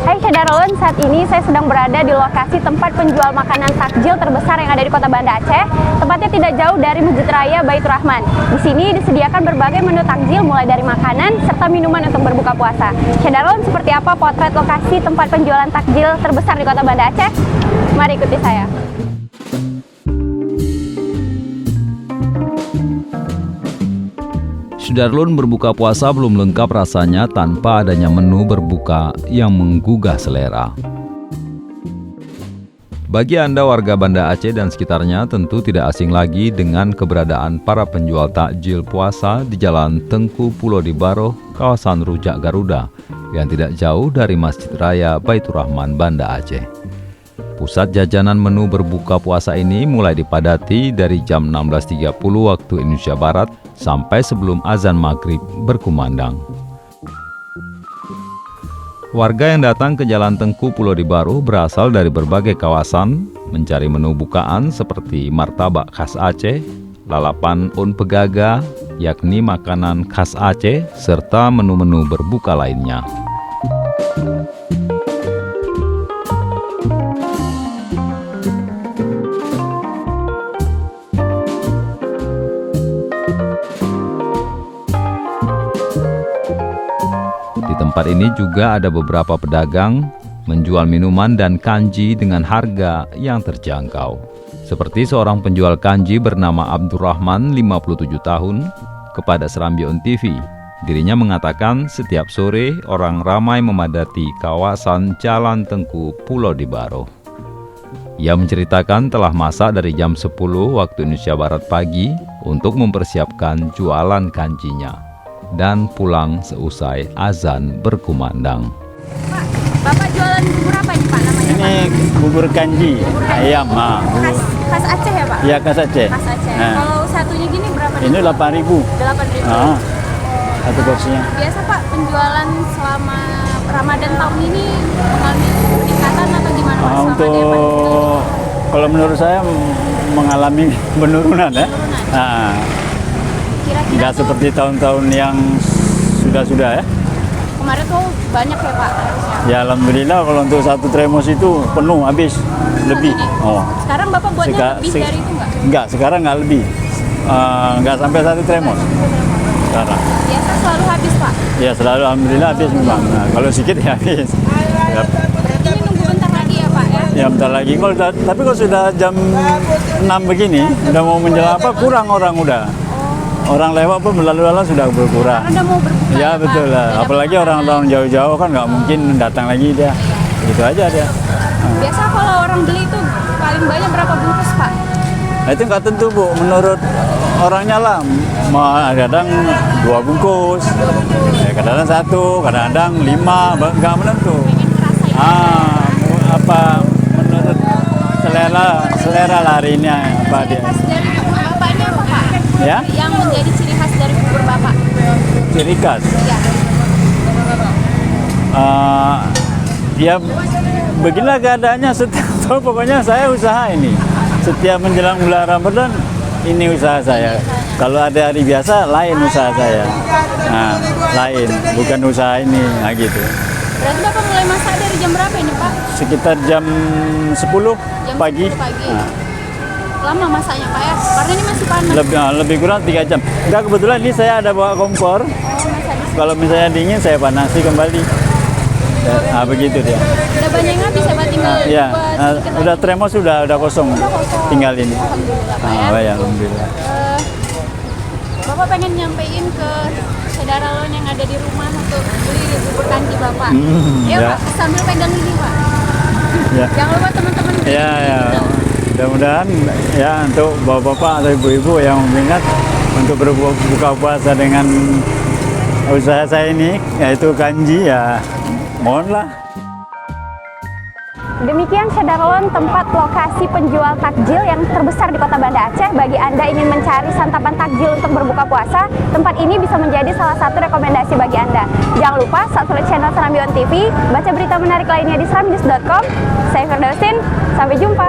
Hai Syederalun, saat ini saya sedang berada di lokasi tempat penjual makanan takjil terbesar yang ada di Kota Banda Aceh. Tempatnya tidak jauh dari Masjid Raya Baitur Rahman. Di sini disediakan berbagai menu takjil mulai dari makanan serta minuman untuk berbuka puasa. Syederalun, seperti apa potret lokasi tempat penjualan takjil terbesar di Kota Banda Aceh? Mari ikuti saya. Syederalun, berbuka puasa belum lengkap rasanya tanpa adanya menu berbuka yang menggugah selera. Bagi Anda warga Banda Aceh dan sekitarnya tentu tidak asing lagi dengan keberadaan para penjual takjil puasa di Jalan Tengku Pulau di Baroh, kawasan Rujak Garuda, yang tidak jauh dari Masjid Raya Baitur Rahman, Banda Aceh. Pusat jajanan menu berbuka puasa ini mulai dipadati dari jam 16.30 waktu Indonesia Barat sampai sebelum azan maghrib berkumandang. Warga yang datang ke Jalan Tengku Pulau di Baroh berasal dari berbagai kawasan mencari menu bukaan seperti martabak khas Aceh, lalapan un pegaga, yakni makanan khas Aceh, serta menu-menu berbuka lainnya. Di tempat ini juga ada beberapa pedagang menjual minuman dan kanji dengan harga yang terjangkau. Seperti seorang penjual kanji bernama Abdurrahman, 57 tahun, kepada Serambion TV. Dirinya mengatakan setiap sore orang ramai memadati kawasan Jalan Tengku Pulau di Baroh. Ia menceritakan telah masak dari jam 10 waktu Indonesia Barat pagi untuk mempersiapkan jualan kanjinya dan pulang seusai azan berkumandang. Pak, Bapak jualan bubur apa ini Pak namanya? Ini bubur kanji, ayam. Khas Aceh ya Pak? Iya, khas Aceh. Khas Aceh. Nah. Kalau satunya gini berapa? Ini 8.000. 8.000. Satu porsinya. Biasa Pak, penjualan selama Ramadan tahun ini mengalami peningkatan atau gimana Pak? Untuk kalau menurut saya mengalami penurunan ya. Nah, Kira-kira nggak seperti tahun-tahun yang sudah-sudah ya. kemarin tuh banyak ya Pak harusnya. Ya alhamdulillah kalau untuk satu tremos itu penuh habis lebih. Satunya. Sekarang Bapak buatnya lebih dari itu nggak? Nggak, sekarang nggak lebih. Nggak sampai satu tremos sekarang. Biasa selalu habis Pak? Ya selalu alhamdulillah habis memang. Nah, kalau sedikit ya habis. Ya. Berarti ini nunggu bentar lagi ya Pak ya? Ya bentar lagi. Tapi kalau sudah jam 6 begini, udah mau menjelang kurang orang udah. Orang lewat pun lalu-lalang sudah berkurang. Karena udah mau berbuka Ya Pak? betul lah. Apalagi orang-orang jauh-jauh kan nggak mungkin datang lagi dia. Gitu aja dia. Biasa kalau orang beli itu paling banyak berapa bungkus Pak? Nah, itu nggak tentu Bu, menurut orangnya lah. Kadang 2 bungkus, kadang-kadang 1, kadang-kadang 5, nggak menentu. Pengen ngerasain Apa menurut selera lah hari ini apa dia? khas dari Bapak ini apa Pak? Ya? Yang menjadi ciri khas dari bubur Bapak? Ciri khas. Ya. Ya beginilah keadaannya setiap pokoknya saya usaha ini. Setiap menjelang bulan Ramadan ini usaha saya. Kalau ada hari biasa lain usaha saya. Nah, lain, bukan usaha ini, nah gitu. Berarti Bapak mulai masak dari jam berapa ini Pak? Sekitar jam 10 Jam pagi. 10 pagi. Nah, Lama masaknya Pak ya? Karena ini masih panas. lebih kurang 3 jam. Enggak, kebetulan ini saya ada bawa kompor. Masak di Kalau misalnya dingin saya panasi kembali. Nah, begitu dia. Udah banyak yang habis ya Pak, tinggal Ya, buat sedikit udah lagi. tremos sudah kosong. Tinggal ini. Alhamdulillah Pak ya. Ya, alhamdulillah. Bapak pengen nyampein ke Syederalun yang ada di rumah untuk beli bubur kanji Bapak. Ya ya. Pak, sambil pegang ini Pak. Ya. Jangan lupa teman-teman beli Ya, ini ya. juga. Mudah-mudahan ya untuk bapak-bapak atau ibu-ibu yang minat untuk berbuka puasa dengan usaha saya ini, yaitu kanji, ya mohonlah. Demikian Syederalun, tempat lokasi penjual takjil yang terbesar di Kota Banda Aceh. Bagi Anda ingin mencari santapan takjil untuk berbuka puasa, tempat ini bisa menjadi salah satu rekomendasi bagi Anda. Jangan lupa subscribe channel Serambion TV, baca berita menarik lainnya di seramnews.com. Saya Firdausin, sampai jumpa.